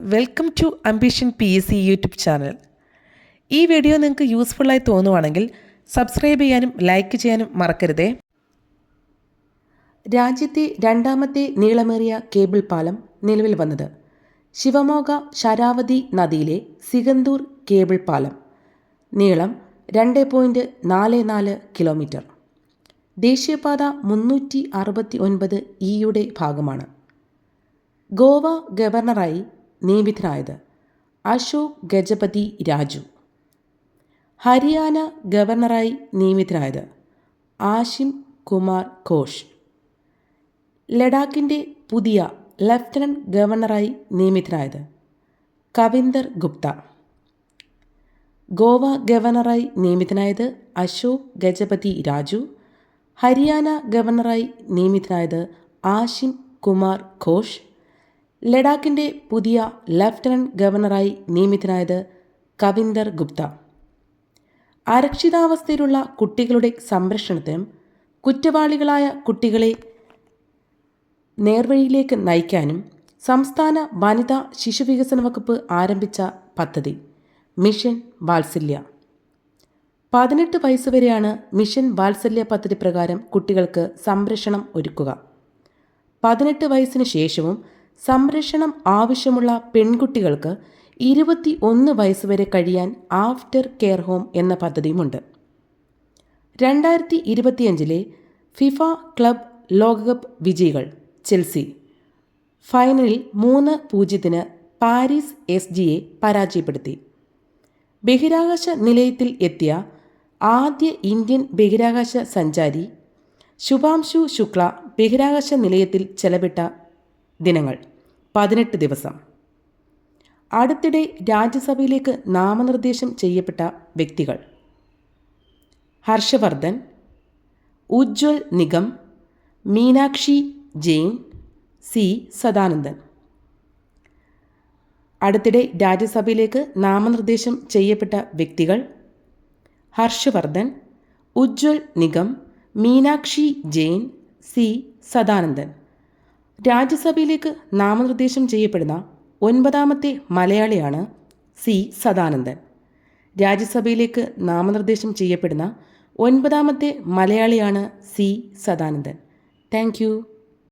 Welcome to ambition PSC YouTube channel. ഈ video നിങ്ങൾക്ക് യൂസ്ഫുള്ളായി തോന്നുവാണെങ്കിൽ സബ്സ്ക്രൈബ് ചെയ്യാനും ലൈക്ക് ചെയ്യാനും മറക്കരുതേ. രാജ്യത്തെ രണ്ടാമത്തെ നീളമേറിയ കേബിൾ പാലം നിലവിൽ വന്നത് ശിവമോഗ ശരാവതി നദിയിലെ സിഗന്തൂർ കേബിൾ പാലം. നീളം 2.44 കിലോമീറ്റർ. ദേശീയപാത 369 യുടെ ഭാഗമാണ്. ഗോവ ഗവർണറായി നിയമിതനായത് അശോക് ഗജപതി രാജു. ഹരിയാന ഗവർണറായി നിയമിതനായത് ആശിം കുമാർ ഘോഷ്. ലഡാക്കിൻ്റെ പുതിയ ലഫ്റ്റനന്റ് ഗവർണറായി നിയമിതനായത് കവിന്ദർ ഗുപ്ത. ഗോവ ഗവർണറായി നിയമിതനായത് അശോക് ഗജപതി രാജു. ഹരിയാന ഗവർണറായി നിയമിതനായത് ആശിം കുമാർ ഘോഷ്. ലഡാക്കിൻ്റെ പുതിയ ലഫ്റ്റനന്റ് ഗവർണറായി നിയമിതനായത് കവിന്ദർ ഗുപ്ത. അരക്ഷിതാവസ്ഥയിലുള്ള കുട്ടികളുടെ സംരക്ഷണത്തിനും കുറ്റവാളികളായ കുട്ടികളെ നേർവഴിയിലേക്ക് നയിക്കാനും സംസ്ഥാന വനിതാ ശിശുവികസന വകുപ്പ് ആരംഭിച്ച പദ്ധതി മിഷൻ വാത്സല്യ. 18 വയസ്സുവരെയാണ് മിഷൻ വാത്സല്യ പദ്ധതി പ്രകാരം കുട്ടികൾക്ക് സംരക്ഷണം ഒരുക്കുക. 18 വയസ്സിന് ശേഷവും സംരക്ഷണം ആവശ്യമുള്ള പെൺകുട്ടികൾക്ക് 21 വയസ്സുവരെ കഴിയാൻ ആഫ്റ്റർ കെയർ ഹോം എന്ന പദ്ധതിയുമുണ്ട്. 2025 ഫിഫ ക്ലബ് ലോകകപ്പ് വിജയികൾ ചെൽസി ഫൈനലിൽ 3-0 പാരീസ് SGയെ പരാജയപ്പെടുത്തി. ബഹിരാകാശ നിലയത്തിൽ എത്തിയ ആദ്യ ഇന്ത്യൻ ബഹിരാകാശ സഞ്ചാരി ശുഭാംശു ശുക്ല ബഹിരാകാശ നിലയത്തിൽ ചെലവിട്ട ദിനങ്ങൾ 18 ദിവസം. അടുത്തിടെ രാജ്യസഭയിലേക്ക് നാമനിർദ്ദേശം ചെയ്യപ്പെട്ട വ്യക്തികൾ ഹർഷവർദ്ധൻ, ഉജ്ജ്വൽ നിഗം, മീനാക്ഷി ജെയിൻ, C സദാനന്ദൻ. അടുത്തിടെ രാജ്യസഭയിലേക്ക് നാമനിർദ്ദേശം ചെയ്യപ്പെട്ട വ്യക്തികൾ ഹർഷവർദ്ധൻ, ഉജ്ജ്വൽ നിഗം, മീനാക്ഷി ജെയിൻ, C സദാനന്ദൻ. രാജ്യസഭയിലേക്ക് നാമനിർദ്ദേശം ചെയ്യപ്പെടുന്ന 9ാമത്തെ മലയാളിയാണ് C സദാനന്ദൻ. രാജ്യസഭയിലേക്ക് നാമനിർദ്ദേശം ചെയ്യപ്പെടുന്ന 9ാമത്തെ മലയാളിയാണ് C സദാനന്ദൻ. Thank you.